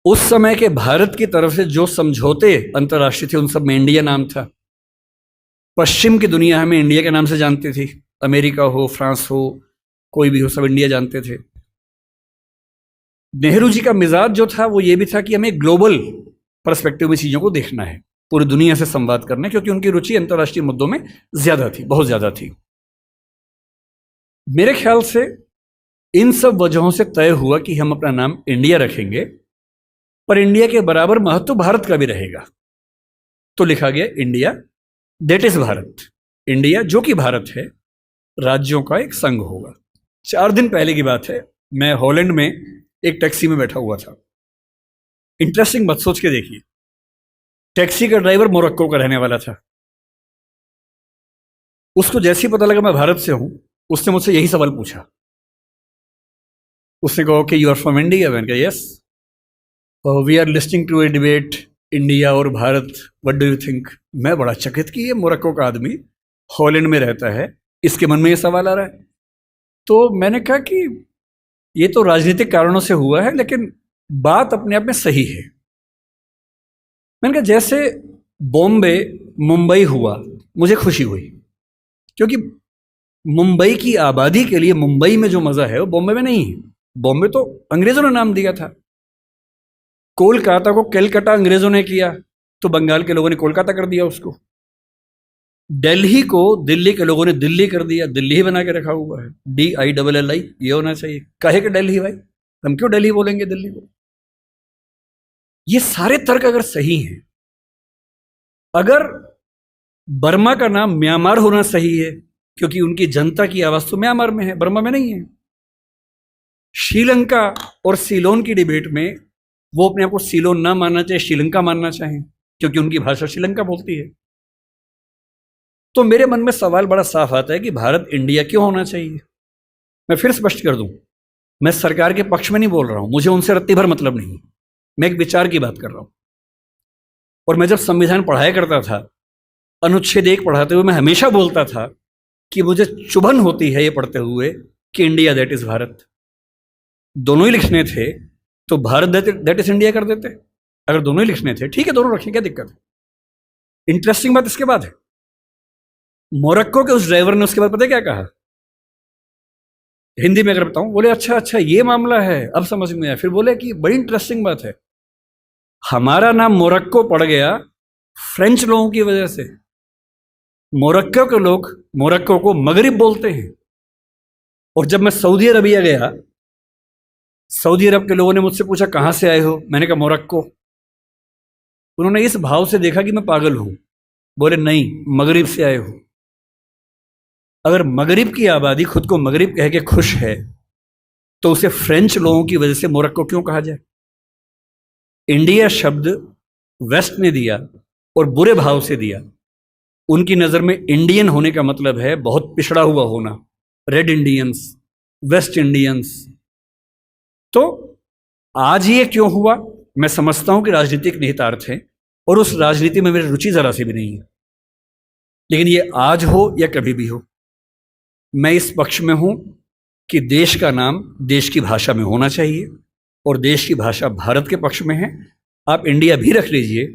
उस समय के भारत की तरफ से जो समझौते अंतर्राष्ट्रीय थे उन सब में इंडिया नाम था। पश्चिम की दुनिया हमें इंडिया के नाम से जानती थी, अमेरिका हो, फ्रांस हो, कोई भी हो, सब इंडिया जानते थे। नेहरू जी का मिजाज जो था वो ये भी था कि हमें ग्लोबल पर्सपेक्टिव में चीज़ों को देखना है, पूरी दुनिया से संवाद करना है, क्योंकि उनकी रुचि अंतर्राष्ट्रीय मुद्दों में ज्यादा थी, बहुत ज्यादा थी। मेरे ख्याल से इन सब वजहों से तय हुआ कि हम अपना नाम इंडिया रखेंगे, पर इंडिया के बराबर महत्व भारत का भी रहेगा। तो लिखा गया India that is Bharat. India जो कि भारत है, राज्यों का एक संघ होगा। 4 दिन पहले की बात है, मैं हॉलैंड में एक टैक्सी में बैठा हुआ था। इंटरेस्टिंग बात सोच के देखिए, टैक्सी का ड्राइवर मोरक्को का रहने वाला था। उसको जैसे ही पता लगा मैं भारत से हूं, उसने मुझसे यही सवाल पूछा। उसने कहा कि यू आर फ्रॉम इंडिया? मैंने कहा yes. We are listening to a debate India और Bharat, what do you think? मैं बड़ा चकित कि ये मोरक्को का आदमी हॉलैंड में रहता है, इसके मन में ये सवाल आ रहा है। तो मैंने कहा कि ये तो राजनीतिक कारणों से हुआ है, लेकिन बात अपने आप में सही है। मैंने कहा जैसे बॉम्बे मुंबई हुआ, मुझे खुशी हुई, क्योंकि मुंबई की आबादी के लिए मुंबई में जो मजा है वो बॉम्बे में नहीं है। बॉम्बे तो अंग्रेजों ने नाम दिया था। कोलकाता को कैलकाटा अंग्रेजों ने किया, तो बंगाल के लोगों ने कोलकाता कर दिया उसको। दिल्ली को दिल्ली के लोगों ने दिल्ली कर दिया, दिल्ली ही बना के रखा हुआ है, DILLI, ये होना चाहिए। कहे कि दिल्ली भाई, हम क्यों दिल्ली बोलेंगे दिल्ली को? ये सारे तर्क अगर सही हैं, अगर बर्मा का नाम म्यांमार होना सही है, क्योंकि उनकी जनता की आवाज तो म्यांमार में है, बर्मा में नहीं है। श्रीलंका और सीलोन की डिबेट में वो अपने आप को सीलोन ना मानना चाहे, श्रीलंका मानना चाहें, क्योंकि उनकी भाषा श्रीलंका बोलती है। तो मेरे मन में सवाल बड़ा साफ आता है कि भारत इंडिया क्यों होना चाहिए। मैं फिर स्पष्ट कर दूं, मैं सरकार के पक्ष में नहीं बोल रहा हूं, मुझे उनसे रत्ती भर मतलब नहीं, मैं एक विचार की बात कर रहा हूं। और मैं जब संविधान पढ़ाया करता था, अनुच्छेद 1 पढ़ाते हुए मैं हमेशा बोलता था कि मुझे चुभन होती है ये पढ़ते हुए कि इंडिया दैट इज भारत। दोनों ही लिखने थे तो भारत दैट इज इंडिया कर देते। अगर दोनों ही लिखने थे, ठीक है, दोनों रखें, क्या दिक्कत है। इंटरेस्टिंग बात इसके बाद है, मोरक्को के उस ड्राइवर ने उसके बाद पता है क्या कहा, हिंदी में अगर बताऊं, बोले अच्छा अच्छा ये मामला है, अब समझ में आया। फिर बोले कि बड़ी इंटरेस्टिंग बात है, हमारा नाम मोरक्को पड़ गया फ्रेंच लोगों की वजह से। मोरक्को के लोग मोरक्को को मगरिब बोलते हैं। और जब मैं सऊदी अरबिया गया, सऊदी अरब के लोगों ने मुझसे पूछा कहां से आए हो, मैंने कहा मोरक्को। उन्होंने इस भाव से देखा कि मैं पागल हूं, बोले नहीं, मगरिब से आए हो। अगर मगरिब की आबादी खुद को मगरिब कह के खुश है, तो उसे फ्रेंच लोगों की वजह से मोरक्को क्यों कहा जाए? इंडिया शब्द वेस्ट ने दिया और बुरे भाव से दिया। उनकी नजर में इंडियन होने का मतलब है बहुत पिछड़ा हुआ होना, रेड इंडियंस, वेस्ट इंडियंस। तो आज ये क्यों हुआ? मैं समझता हूं कि राजनीतिक निहितार्थ है, और उस राजनीति में मेरी रुचि जरा सी भी नहीं है। लेकिन ये आज हो या कभी भी हो, मैं इस पक्ष में हूं कि देश का नाम देश की भाषा में होना चाहिए, और देश की भाषा भारत के पक्ष में है। आप इंडिया भी रख लीजिए,